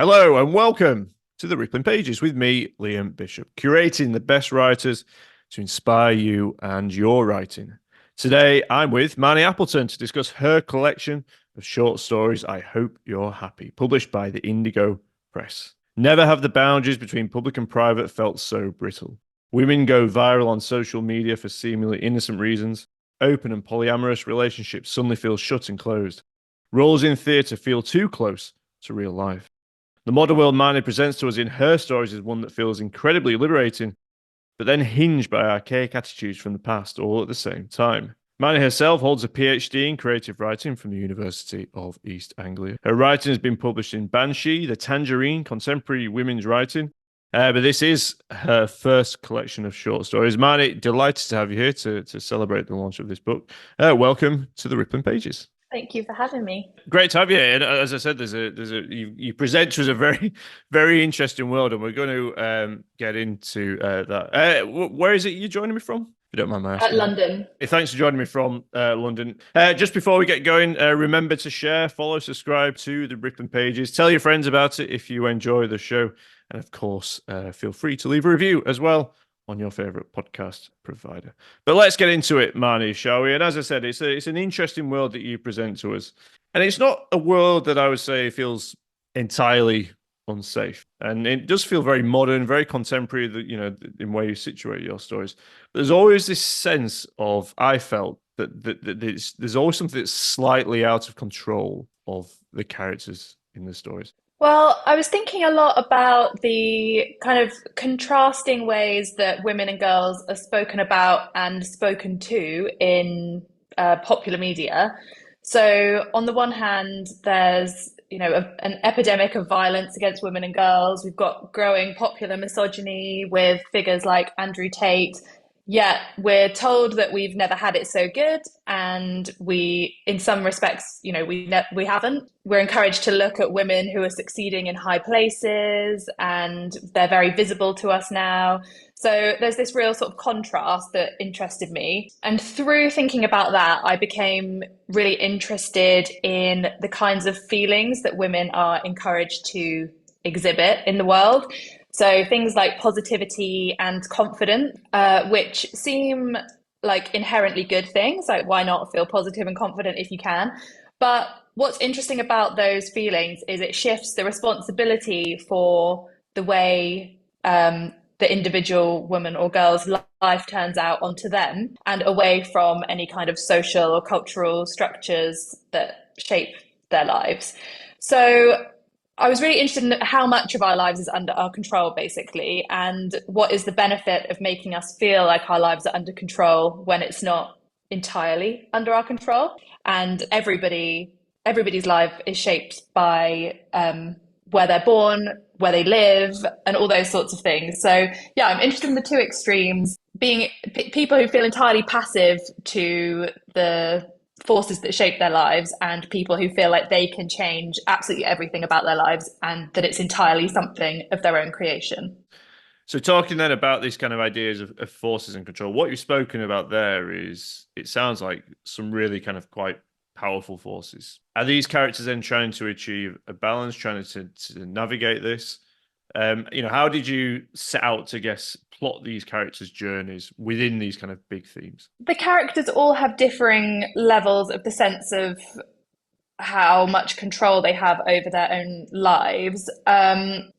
Hello and welcome to the Rippling Pages with me, Liam Bishop, curating the best writers to inspire you and your writing. Today, I'm with Marni Appleton to discuss her collection of short stories, I Hope You're Happy, published by the Indigo Press. Never have the boundaries between public and private felt so brittle. Women go viral on social media for seemingly innocent reasons. Open and polyamorous relationships suddenly feel shut and closed. Roles in theatre feel too close to real life. The modern world Marni presents to us in her stories is one that feels incredibly liberating, but then hinged by archaic attitudes from the past all at the same time. Marni herself holds a PhD in creative writing from the University of East Anglia. Her writing has been published in Banshee, The Tangerine, Contemporary Women's Writing, but this is her first collection of short stories. Marni, delighted to have you here to celebrate the launch of this book. Welcome to the Rippling Pages. Thank you for having me. Great to have you here. And as I said, you present to us a very interesting world, and we're going to get into that. Where is it you're joining me from? If you don't mind my asking. London. Thanks for joining me from London. Just before we get going, remember to share, follow, subscribe to the Rippling Pages. Tell your friends about it if you enjoy the show, and of course, feel free to leave a review as well on your favorite podcast provider. But let's get into it, Marni, shall we? And as I said, it's an interesting world that you present to us. And it's not a world that I would say feels entirely unsafe. And it does feel very modern, very contemporary, in where you situate your stories. But there's always this sense of, I felt, that there's always something that's slightly out of control of the characters in the stories. Well, I was thinking a lot about the kind of contrasting ways that women and girls are spoken about and spoken to in popular media. So, on the one hand, there's an epidemic of violence against women and girls. We've got growing popular misogyny with figures like Andrew Tate. Yet we're told that we've never had it so good, and we, in some respects, we haven't. We're encouraged to look at women who are succeeding in high places, and they're very visible to us now. So there's this real sort of contrast that interested me. And through thinking about that, I became really interested in the kinds of feelings that women are encouraged to exhibit in the world. So things like positivity and confidence, which seem like inherently good things. Like, why not feel positive and confident if you can? But what's interesting about those feelings is it shifts the responsibility for the way the individual woman or girl's life turns out onto them, and away from any kind of social or cultural structures that shape their lives. So I was really interested in how much of our lives is under our control, basically, and what is the benefit of making us feel like our lives are under control when it's not entirely under our control. And everybody's life is shaped by where they're born, where they live, and all those sorts of things. So yeah, I'm interested in the two extremes, being people who feel entirely passive to the forces that shape their lives, and people who feel like they can change absolutely everything about their lives and that it's entirely something of their own creation. So talking then about these kind of ideas of forces and control, what you've spoken about there is, it sounds like some really kind of quite powerful forces. Are these characters then trying to achieve a balance, trying to navigate this? How did you set out to plot these characters' journeys within these kind of big themes? The characters all have differing levels of the sense of how much control they have over their own lives. And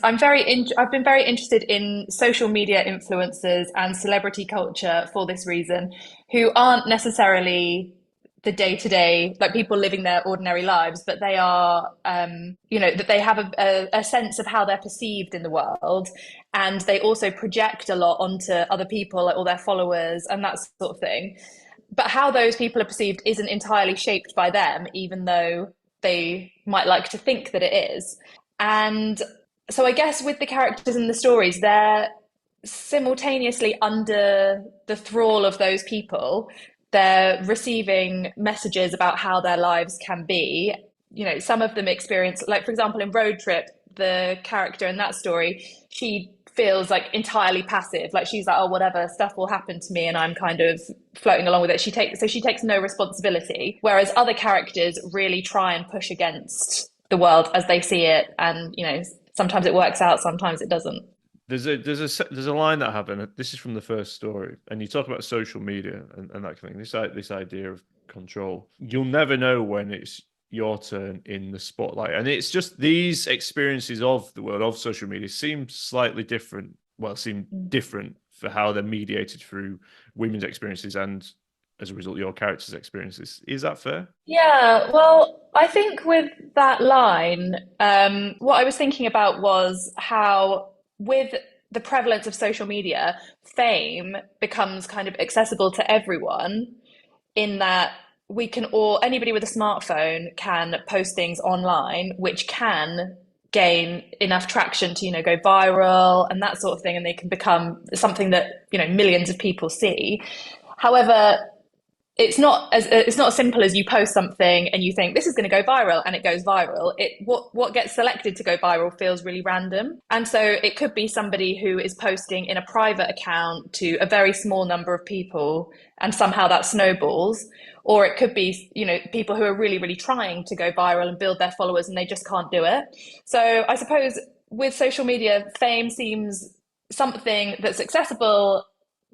I've been very interested in social media influencers and celebrity culture for this reason, who aren't necessarily the day-to-day, like people living their ordinary lives, but they are, that they have a sense of how they're perceived in the world. And they also project a lot onto other people, like all their followers and that sort of thing. But how those people are perceived isn't entirely shaped by them, even though they might like to think that it is. And so I guess with the characters in the stories, they're simultaneously under the thrall of those people. They're receiving messages about how their lives can be. Some of them experience, like, for example, in Road Trip, the character in that story, she feels like entirely passive. Like, she's like, oh, whatever, stuff will happen to me, and I'm kind of floating along with it. She takes no responsibility. Whereas other characters really try and push against the world as they see it, and sometimes it works out, sometimes it doesn't. There's a line that happened. This is from the first story, and you talk about social media and that kind of thing. This idea of control. You'll never know when it's your turn in the spotlight, and it's just these experiences of the world of social media seem slightly different. Well, seem different for how they're mediated through women's experiences and as a result, your character's experiences. Is that fair? Yeah, well, I think with that line, what I was thinking about was how, with the prevalence of social media, fame becomes kind of accessible to everyone, in that we can all, anybody with a smartphone can post things online, which can gain enough traction to, go viral and that sort of thing, and they can become something that, millions of people see. However, it's not as simple as you post something and you think this is going to go viral and it goes viral. What gets selected to go viral feels really random, and so it could be somebody who is posting in a private account to a very small number of people, and somehow that snowballs. Or it could be, people who are really, really trying to go viral and build their followers, and they just can't do it. So I suppose with social media, fame seems something that's accessible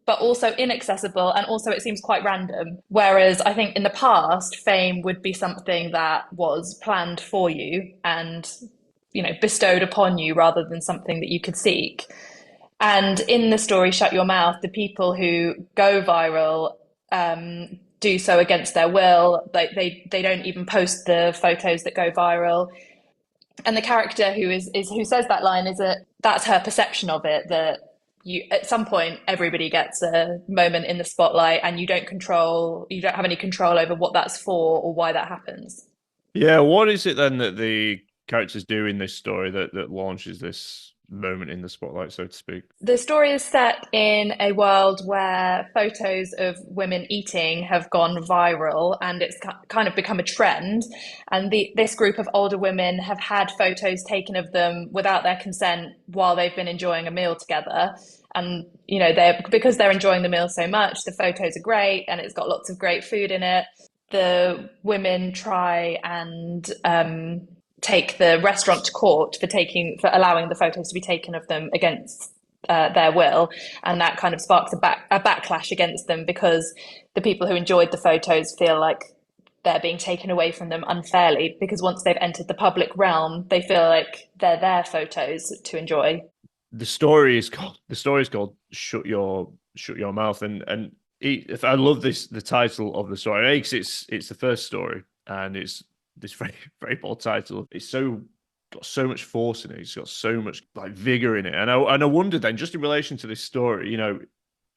but also inaccessible, and also it seems quite random. Whereas I think in the past, fame would be something that was planned for you and, bestowed upon you rather than something that you could seek. And in the story Shut Your Mouth, the people who go viral do so against their will. They don't even post the photos that go viral. And the character who says that line, is that that's her perception of it, that you, at some point, everybody gets a moment in the spotlight, and you don't have any control over what that's for or why that happens. Yeah, what is it then that the characters do in this story that launches this moment in the spotlight, so to speak? The story is set in a world where photos of women eating have gone viral, and it's kind of become a trend. And this group of older women have had photos taken of them without their consent while they've been enjoying a meal together. And because they're enjoying the meal so much, the photos are great, and it's got lots of great food in it. The women try and take the restaurant to court for allowing the photos to be taken of them against their will, and that kind of sparks a backlash against them, because the people who enjoyed the photos feel like they're being taken away from them unfairly, because once they've entered the public realm, they feel like they're their photos to enjoy. The story is called Shut Your Mouth, and if I love the title of the story, because it's the first story, and it's this very very bold title. It's got so much force in it. It's got so much like vigor in it, and I wonder then, just in relation to this story,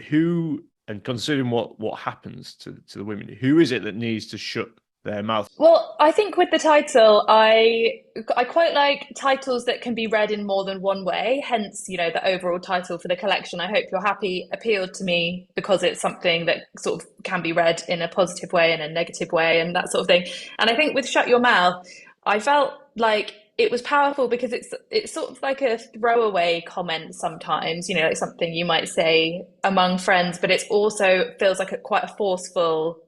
who, and considering what happens to the women, who is it that needs to shut their mouth? Well, I think with the title, I quite like titles that can be read in more than one way. Hence, the overall title for the collection, I Hope You're Happy, appealed to me because it's something that sort of can be read in a positive way and a negative way and that sort of thing. And I think with Shut Your Mouth, I felt like it was powerful because it's sort of like a throwaway comment sometimes, like something you might say among friends, but it also feels like quite a forceful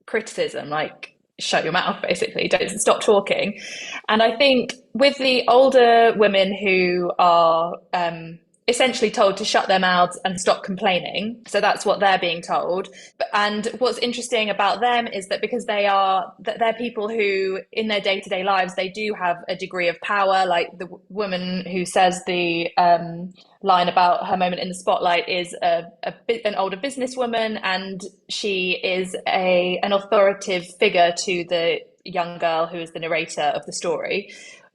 criticism, like shut your mouth, basically, don't stop talking. And I think with the older women who are essentially told to shut their mouths and stop complaining, so that's what they're being told. And what's interesting about them is that because they're people who in their day-to-day lives, they do have a degree of power. Like the woman who says the line about her moment in the spotlight is an older businesswoman, and she is an authoritative figure to the young girl who is the narrator of the story.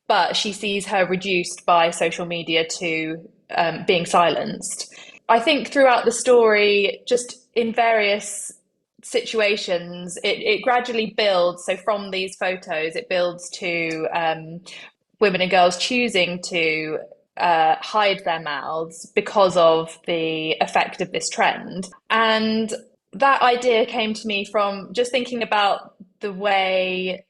But she sees her reduced by social media to being silenced. I think throughout the story, just in various situations, it gradually builds. So from these photos, it builds to women and girls choosing to hide their mouths because of the effect of this trend. And that idea came to me from just thinking about the way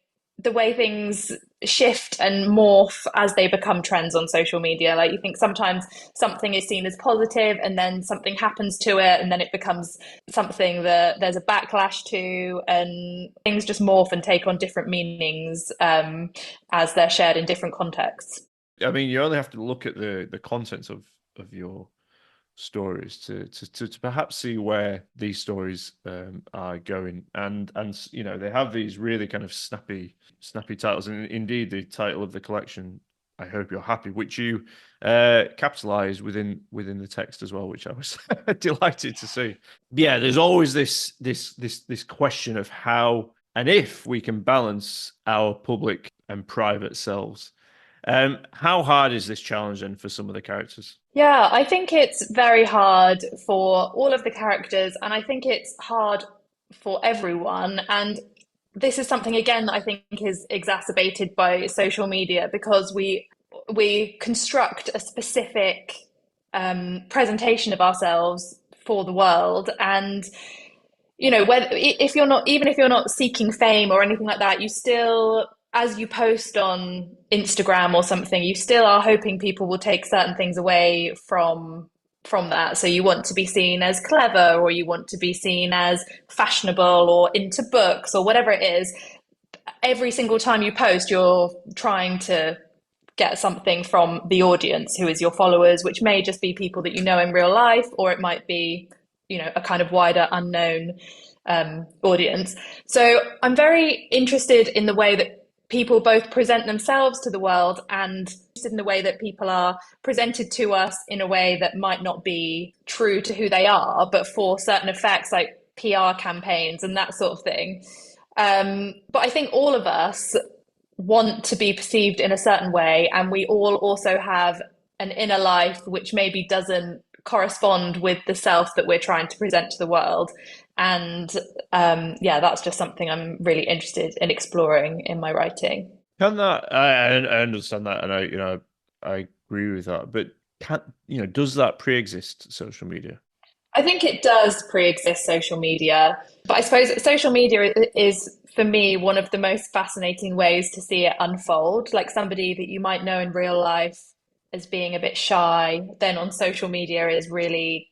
things shift and morph as they become trends on social media. Like, you think sometimes something is seen as positive and then something happens to it and then it becomes something that there's a backlash to, and things just morph and take on different meanings as they're shared in different contexts. I mean, you only have to look at the contents of your stories to perhaps see where these stories are going, and they have these really kind of snappy titles, and indeed the title of the collection, I Hope You're Happy, which you capitalize within the text as well, which I was delighted to see. Yeah, there's always this question of how and if we can balance our public and private selves. How hard is this challenge then for some of the characters? Yeah, I think it's very hard for all of the characters, and I think it's hard for everyone. And this is something again that I think is exacerbated by social media, because we construct a specific presentation of ourselves for the world, and whether if you're not, even if you're not seeking fame or anything like that, you still, as you post on Instagram or something, you still are hoping people will take certain things away from that. So you want to be seen as clever, or you want to be seen as fashionable or into books or whatever it is. Every single time you post, you're trying to get something from the audience, who is your followers, which may just be people that you know in real life, or it might be, a kind of wider unknown audience. So I'm very interested in the way that people both present themselves to the world, and in the way that people are presented to us in a way that might not be true to who they are, but for certain effects like PR campaigns and that sort of thing. But I think all of us want to be perceived in a certain way, and we all also have an inner life which maybe doesn't correspond with the self that we're trying to present to the world. And yeah, that's just something I'm really interested in exploring in my writing. Can that I understand that, and I agree with that, but does that pre-exist social media? I think it does pre-exist social media, but I suppose social media is, for me, one of the most fascinating ways to see it unfold. Like, somebody that you might know in real life as being a bit shy, then on social media is really,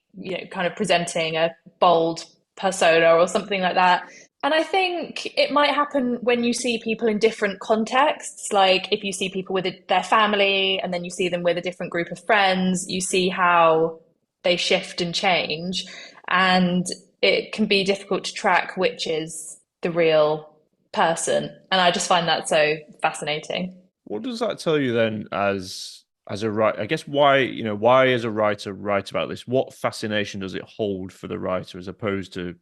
kind of presenting a bold persona or something like that. And I think it might happen when you see people in different contexts. Like, if you see people with their family and then you see them with a different group of friends, you see how they shift and change. And it can be difficult to track which is the real person. And I just find that so fascinating. What does that tell you then as a writer? I guess why as a writer write about this? What fascination does it hold for the writer as opposed to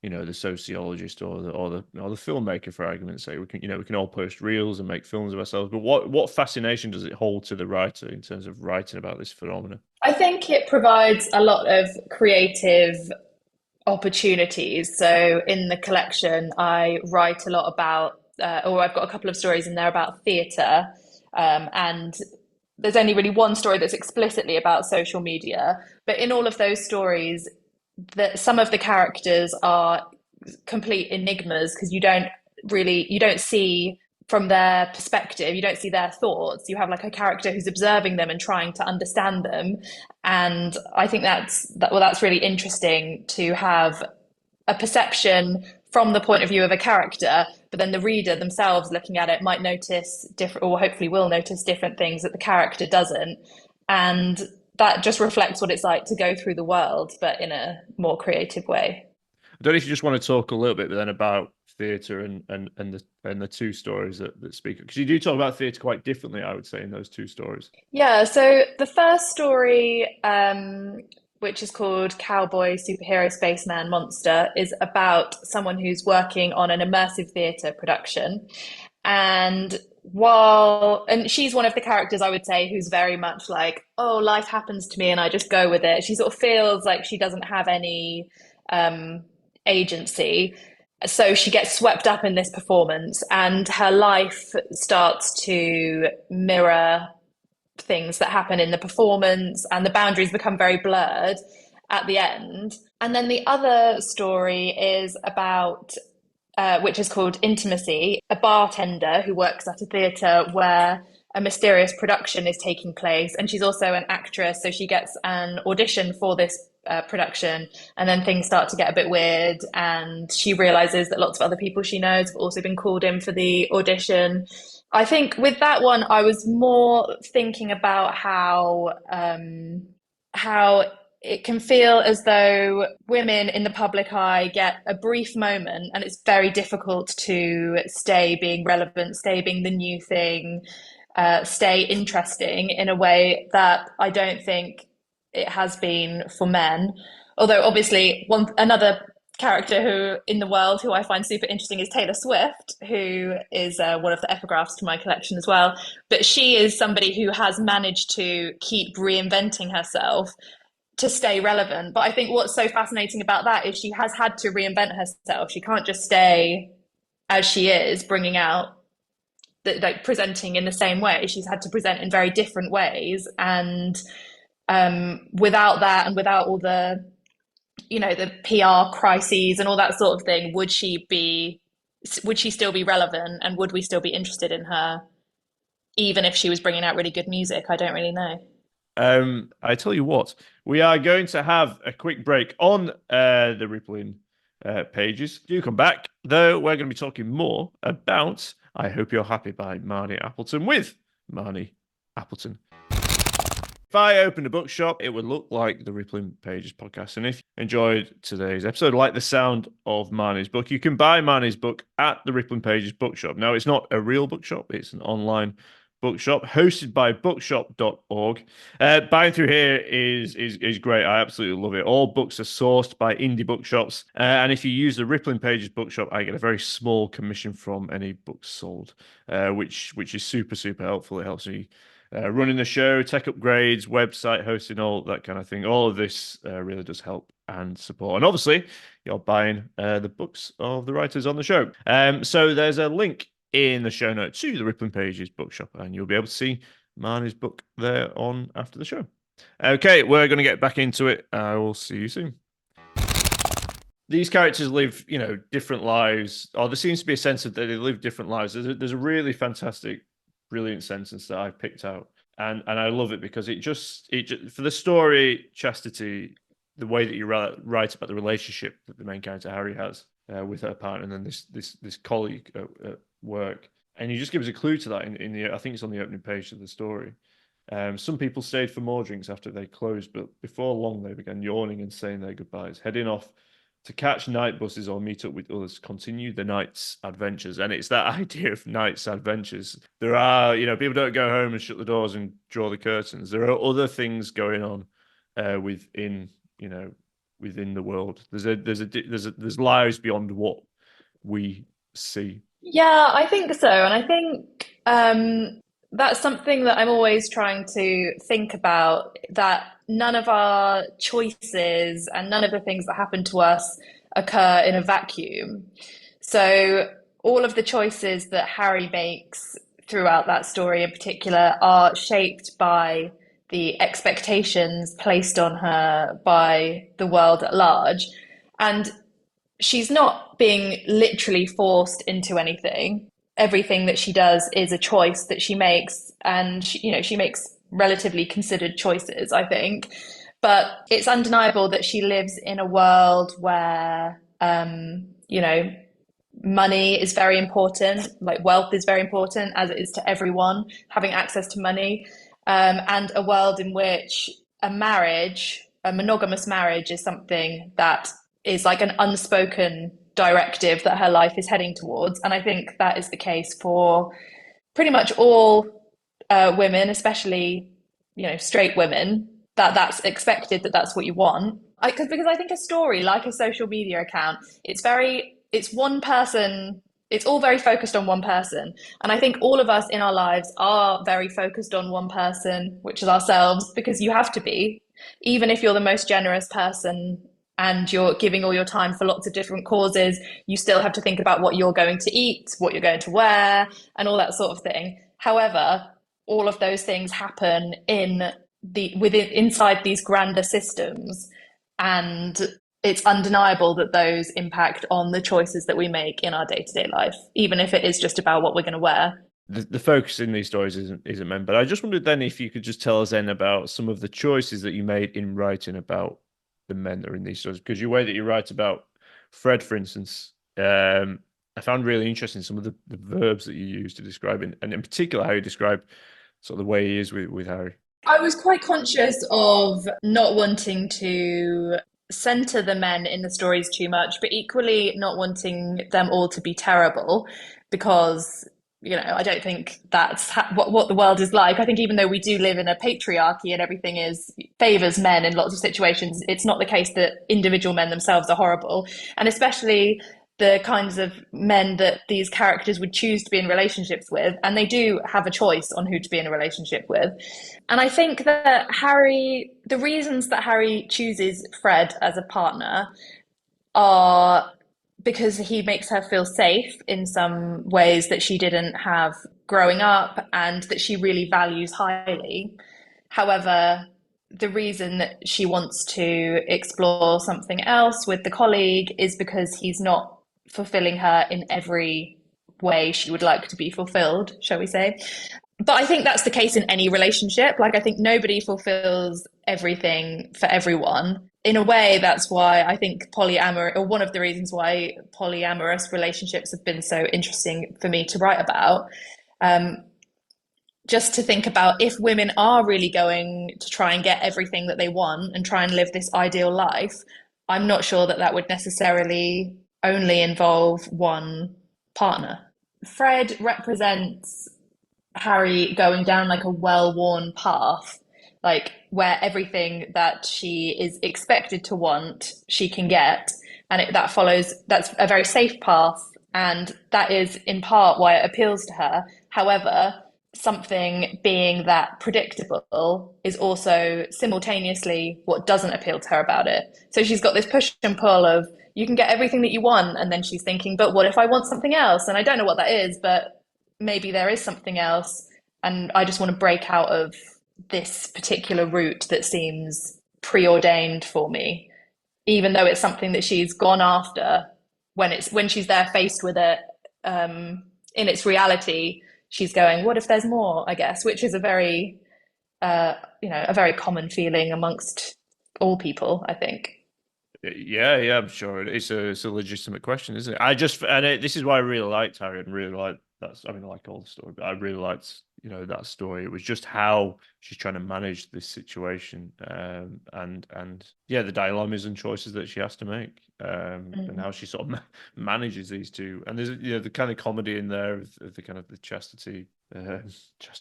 the sociologist or the filmmaker, for argument's sake? We can all post reels and make films of ourselves, but what fascination does it hold to the writer in terms of writing about this phenomenon? I think it provides a lot of creative opportunities. So in the collection, I write a lot about, or I've got a couple of stories in there about theatre, and there's only really one story that's explicitly about social media. But in all of those stories, that some of the characters are complete enigmas, because you don't see from their perspective, you don't see their thoughts. You have like a character who's observing them and trying to understand them. And I think that's really interesting, to have a perception from the point of view of a character, but then the reader themselves looking at it might notice different, or hopefully will notice different things that the character doesn't. And that just reflects what it's like to go through the world, but in a more creative way. I don't know if you just want to talk a little bit then about theatre and the two stories that speak, because you do talk about theatre quite differently, I would say, in those two stories. Yeah, so the first story, which is called Cowboy Superhero Spaceman Monster, is about someone who's working on an immersive theatre production. And she's one of the characters, I would say, who's very much like, oh, life happens to me and I just go with it. She sort of feels like she doesn't have any agency. So she gets swept up in this performance, and her life starts to mirror things that happen in the performance, and the boundaries become very blurred at the end. And then the other story is about which is called Intimacy, a bartender who works at a theatre where a mysterious production is taking place. And she's also an actress, so she gets an audition for this production, and then things start to get a bit weird. And she realizes that lots of other people she knows have also been called in for the audition. I think with that one, I was more thinking about how it can feel as though women in the public eye get a brief moment, and it's very difficult to stay being relevant, stay being the new thing, stay interesting in a way that I don't think it has been for men. Although obviously another character who in the world who I find super interesting is Taylor Swift, who is one of the epigraphs to my collection as well. But she is somebody who has managed to keep reinventing herself to stay relevant. But I think what's so fascinating about that is she has had to reinvent herself. She can't just stay as she is, bringing out like presenting in the same way. She's had to present in very different ways, and without that, and without all the the PR crises and all that sort of thing, would she still be relevant, and would we still be interested in her even if she was bringing out really good music? I don't really know. I tell you what, we are going to have a quick break on the Rippling pages. Do come back, though. We're going to be talking more about I Hope You're Happy by Marni Appleton with Marni Appleton. If I opened a bookshop, it would look like the Rippling Pages podcast. And if you enjoyed today's episode, like the sound of Marni's book, you can buy Marni's book at the Rippling Pages bookshop. Now, it's not a real bookshop, it's an online bookshop hosted by bookshop.org. Buying through here is great. I absolutely love it. All books are sourced by indie bookshops, and if you use the Rippling Pages bookshop, I get a very small commission from any books sold, which is super helpful. It helps me running the show, tech upgrades, website hosting, all that kind of thing. All of this really does help and support. And obviously, you're buying the books of the writers on the show. So there's a link in the show notes to the Rippling Pages bookshop, and you'll be able to see Marni's book there on after the show. Okay, we're going to get back into it. I will see you soon. These characters live, different lives, or there seems to be a sense that they live different lives. There's a really fantastic, brilliant sentence that I've picked out, and I love it because it just for the story Chastity, the way that you write about the relationship that the main character Harry has with her partner, and then this colleague at work, and he just gives a clue to that in the I think it's on the opening page of the story. Some people stayed for more drinks after they closed, but before long they began yawning and saying their goodbyes, heading off to catch night buses or meet up with others, continue the night's adventures. And it's that idea of night's adventures. There are, people don't go home and shut the doors and draw the curtains. There are other things going on within the world. There's lives beyond what we see. Yeah, I think so. And I think that's something that I'm always trying to think about, that none of our choices and none of the things that happen to us occur in a vacuum. So all of the choices that Harry makes throughout that story in particular are shaped by the expectations placed on her by the world at large. And she's not being literally forced into anything. Everything that she does is a choice that she makes, and she makes relatively considered choices, I think. But it's undeniable that she lives in a world where money is very important, like wealth is very important, as it is to everyone, having access to money, and a world in which a monogamous marriage, is something that is like an unspoken directive that her life is heading towards. And I think that is the case for pretty much all women, especially, straight women, that's expected, that's what you want. Because I think a story, like a social media account, it's one person, it's all very focused on one person. And I think all of us in our lives are very focused on one person, which is ourselves, because you have to be, even if you're the most generous person and you're giving all your time for lots of different causes, you still have to think about what you're going to eat, what you're going to wear, and all that sort of thing. However, all of those things happen inside these grander systems, and it's undeniable that those impact on the choices that we make in our day-to-day life, even if it is just about what we're going to wear. The focus in these stories isn't men, but I just wondered then if you could just tell us then about some of the choices that you made in writing about the men that are in these stories, because your way that you write about Fred, for instance, I found really interesting some of the verbs that you use to describe it, and in particular how you describe sort of the way he is with Harry. I was quite conscious of not wanting to center the men in the stories too much, but equally not wanting them all to be terrible because, I don't think that's what the world is like. I think even though we do live in a patriarchy and everything is favors men in lots of situations, it's not the case that individual men themselves are horrible. And especially the kinds of men that these characters would choose to be in relationships with, and they do have a choice on who to be in a relationship with. And I think that the reasons that Harry chooses Fred as a partner are because he makes her feel safe in some ways that she didn't have growing up and that she really values highly. However, the reason that she wants to explore something else with the colleague is because he's not fulfilling her in every way she would like to be fulfilled, shall we say. But I think that's the case in any relationship. Like, I think nobody fulfills everything for everyone. In a way, that's why I think polyamorous, or one of the reasons why polyamorous relationships have been so interesting for me to write about. Just to think about if women are really going to try and get everything that they want and try and live this ideal life, I'm not sure that that would necessarily only involve one partner. Fred represents Harry going down like a well-worn path, like where everything that she is expected to want, she can get. And that's a very safe path. And that is in part why it appeals to her. However, something being that predictable is also simultaneously what doesn't appeal to her about it. So she's got this push and pull of you can get everything that you want, and then she's thinking, but what if I want something else? And I don't know what that is, but maybe there is something else, and I just want to break out of this particular route that seems preordained for me, even though it's something that she's gone after when she's there faced with it in its reality. She's going, what if there's more, I guess, which is a very, a very common feeling amongst all people, I think. Yeah, I'm sure it's a legitimate question, isn't it? This is why I really liked Harry and really liked I mean, I like all the story, but I really liked, that story. It was just how she's trying to manage this situation, and yeah, the dilemmas and choices that she has to make, and how she sort of manages these two. And there's the kind of comedy in there of the kind of the chastity,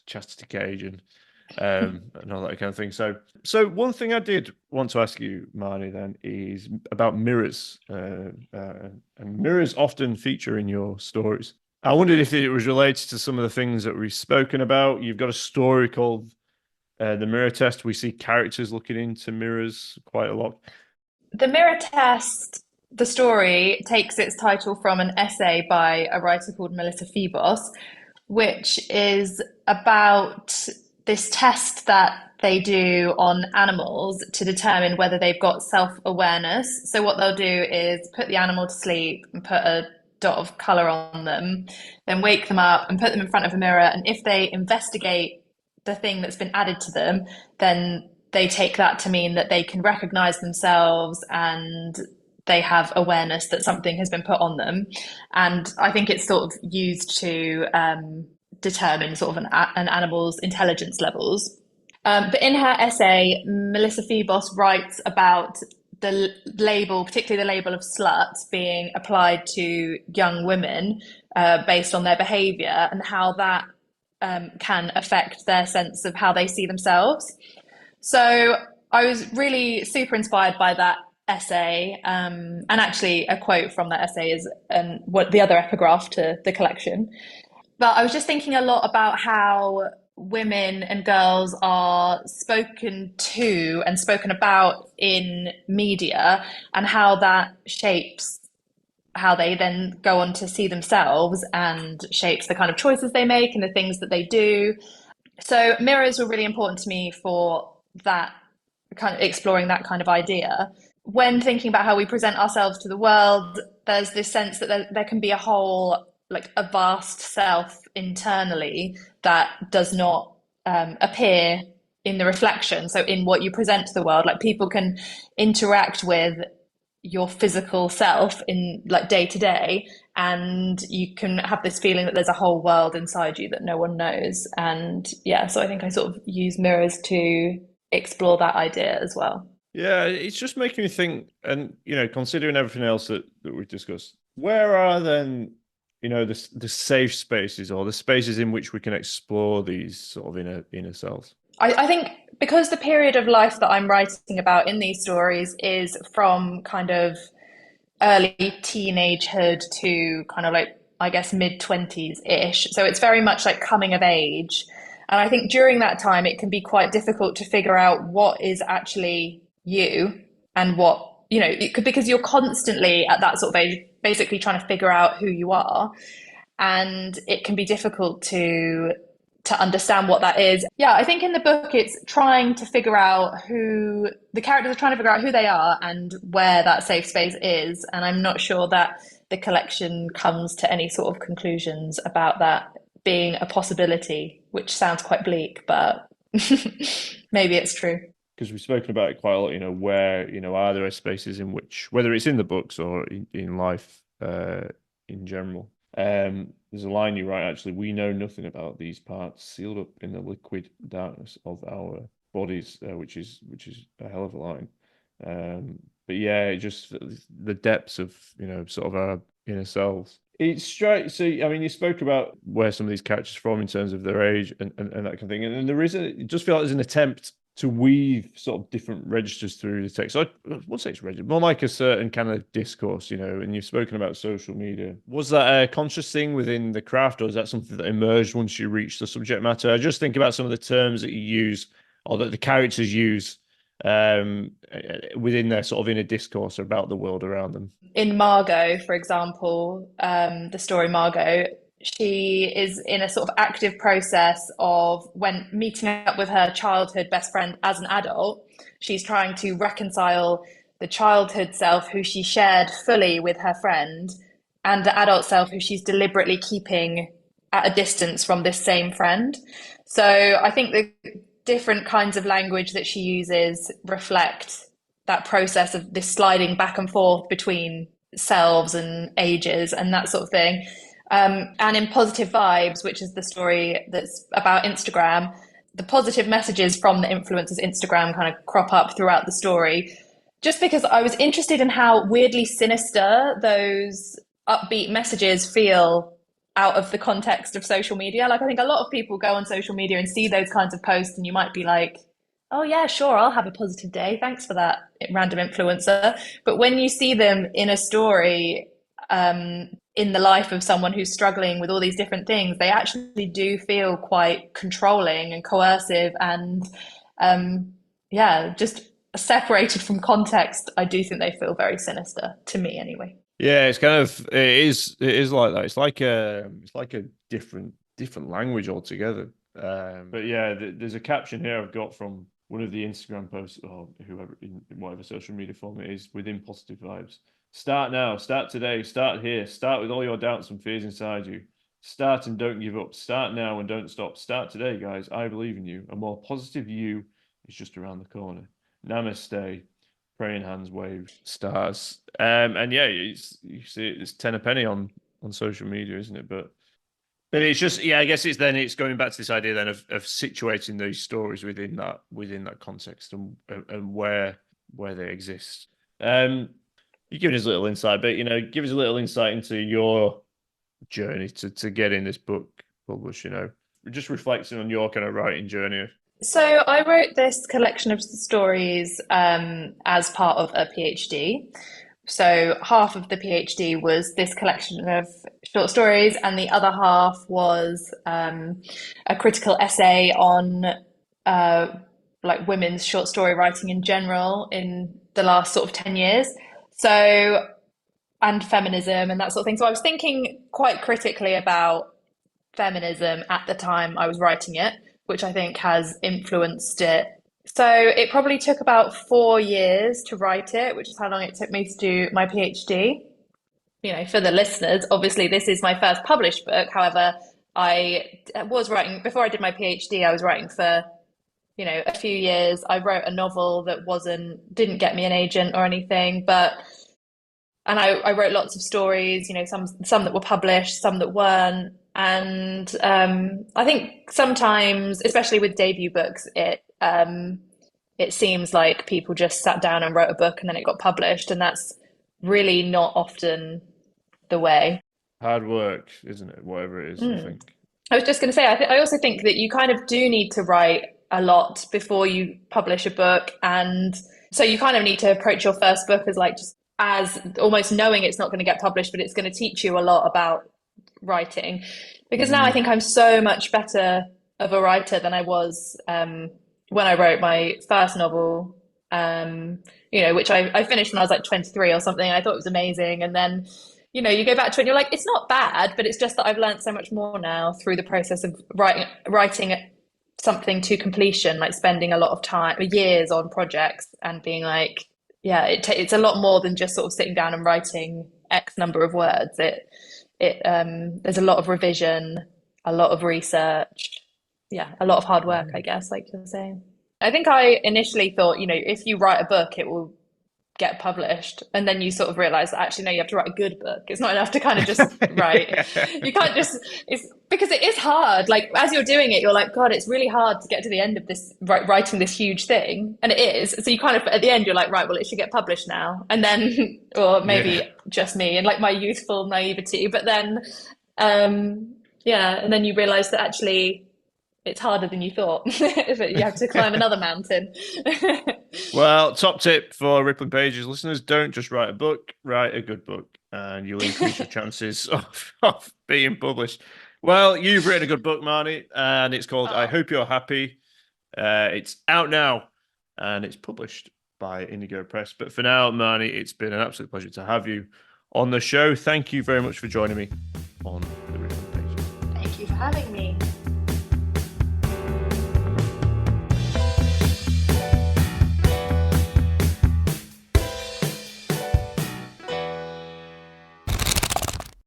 chastity cage and all that kind of thing. So one thing I did want to ask you, Marni, then is about mirrors, and mirrors often feature in your stories. I wondered if it was related to some of the things that we've spoken about. You've got a story called The Mirror Test. We see characters looking into mirrors quite a lot. The Mirror Test, the story, takes its title from an essay by a writer called Melissa Phoebos, which is about this test that they do on animals to determine whether they've got self-awareness. So what they'll do is put the animal to sleep and put a dot of color on them, then wake them up and put them in front of a mirror. And if they investigate the thing that's been added to them, then they take that to mean that they can recognize themselves and they have awareness that something has been put on them. And I think it's sort of used to determine sort of an animal's intelligence levels. But in her essay, Melissa Phoebos writes about the label, particularly the label of slut, being applied to young women based on their behaviour and how that can affect their sense of how they see themselves. So I was really super inspired by that essay, and actually a quote from that essay is what the other epigraph to the collection. But I was just thinking a lot about how women and girls are spoken to and spoken about in media, and how that shapes how they then go on to see themselves and shapes the kind of choices they make and the things that they do. So mirrors were really important to me for that kind of exploring that kind of idea. when thinking about how we present ourselves to the world, there's this sense that there can be a whole, like a vast self internally that does not appear in the reflection. So, in what you present to the world, like people can interact with your physical self in like day to day, and you can have this feeling that there's a whole world inside you that no one knows. And yeah, so I think I sort of use mirrors to explore that idea as well. Yeah, it's just making me think, and considering everything else that we've discussed, where are then, the safe spaces or the spaces in which we can explore these sort of inner selves? I think because the period of life that I'm writing about in these stories is from kind of early teenagehood to kind of like, I guess, mid 20s ish. So it's very much like coming of age. And I think during that time, it can be quite difficult to figure out what is actually you and what, because you're constantly at that sort of age, basically trying to figure out who you are. And it can be difficult to understand what that is. Yeah, I think in the book it's trying to figure out who the characters are trying to figure out who they are and where that safe space is. And I'm not sure that the collection comes to any sort of conclusions about that being a possibility, which sounds quite bleak, but maybe it's true. Because we've spoken about it quite a lot, where, are there spaces in which, whether it's in the books or in life in general. There's a line you write, actually, we know nothing about these parts sealed up in the liquid darkness of our bodies, which is a hell of a line. But yeah, just the depths of, sort of our inner selves. It's straight. So, I mean, you spoke about where some of these characters are from in terms of their age and that kind of thing. And there is it just feels like there's an attempt to weave sort of different registers through the text. So I won't say it's register, more like a certain kind of discourse, and you've spoken about social media. Was that a conscious thing within the craft, or is that something that emerged once you reached the subject matter? I just think about some of the terms that you use or that the characters use within their sort of inner discourse about the world around them. In Margot, for example, the story Margot, she is in a sort of active process of when meeting up with her childhood best friend as an adult, she's trying to reconcile the childhood self who she shared fully with her friend and the adult self who she's deliberately keeping at a distance from this same friend. So I think the different kinds of language that she uses reflect that process of this sliding back and forth between selves and ages and that sort of thing. And in Positive Vibes, which is the story that's about Instagram, the positive messages from the influencers' Instagram kind of crop up throughout the story. Just because I was interested in how weirdly sinister those upbeat messages feel out of the context of social media. Like, I think a lot of people go on social media and see those kinds of posts, and you might be like, oh, yeah, sure, I'll have a positive day. Thanks for that, random influencer. But when you see them in a story, in the life of someone who's struggling with all these different things, they actually do feel quite controlling and coercive and, yeah, just separated from context. I do think they feel very sinister to me anyway. Yeah, it's kind of it is like that. It's like a different language altogether. But yeah, there's a caption here I've got from one of the Instagram posts or whoever in whatever social media form it is within Positive Vibes. Start now, start today, start here, start with all your doubts and fears inside you. Start and don't give up. Start now and don't stop. Start today, guys. I believe in you. A more positive you is just around the corner. Namaste. Praying hands wave stars. And yeah, you see it's 10 a penny on social media, isn't it? But it's just, yeah, I guess it's going back to this idea then of situating those stories within that context and where they exist. You give us a little insight, but give us a little insight into your journey to getting this book published. Just reflecting on your kind of writing journey. So I wrote this collection of stories as part of a PhD. So half of the PhD was this collection of short stories, and the other half was a critical essay on like women's short story writing in general in the last sort of 10 years. So, and feminism and that sort of thing. So I was thinking quite critically about feminism at the time I was writing it, which I think has influenced it So it probably took about 4 years to write it, which is how long it took me to do my PhD. For the listeners, obviously this is my first published book. However, I was writing before I did my PhD. I was writing for, a few years. I wrote a novel that didn't get me an agent or anything, and I wrote lots of stories, some that were published, some that weren't. And I think sometimes, especially with debut books, it seems like people just sat down and wrote a book and then it got published, and that's really not often the way. Hard work, isn't it? Whatever it is, I Mm. think. I was just going to say, I also think that you kind of do need to write a lot before you publish a book. And so you kind of need to approach your first book as like just as almost knowing it's not going to get published, but it's going to teach you a lot about writing. Because now I Mm. think I'm so much better of a writer than I was when I wrote my first novel, which I finished when I was like 23 or something. I thought it was amazing. And then you go back to it and you're like, it's not bad, but it's just that I've learned so much more now through the process of writing something to completion, like spending a lot of time, years on projects and being like, yeah, it's a lot more than just sort of sitting down and writing X number of words. There's a lot of revision, a lot of research, yeah, a lot of hard work, I guess, like you're saying. I think I initially thought, if you write a book, it will get published, and then you sort of realize that actually no, you have to write a good book. It's not enough to kind of just write. You can't just, it's because it is hard. Like as you're doing it, you're like, God, it's really hard to get to the end of this, writing this huge thing, and it is. So you kind of at the end you're like, right, well, it should get published now, and then or maybe Yeah. just me and like my youthful naivety, but then yeah, and then you realize that actually it's harder than you thought. You have to climb another mountain. Well, top tip for Rippling Pages listeners: don't just write a book, write a good book, and you'll increase your chances of being published. Well, you've written a good book, Marnie, and it's called I Oh, Hope You're Happy. It's out now, and it's published by Indigo Press. But for now, Marnie, it's been an absolute pleasure to have you on the show. Thank you very much for joining me on the Rippling Pages. thank you for having me.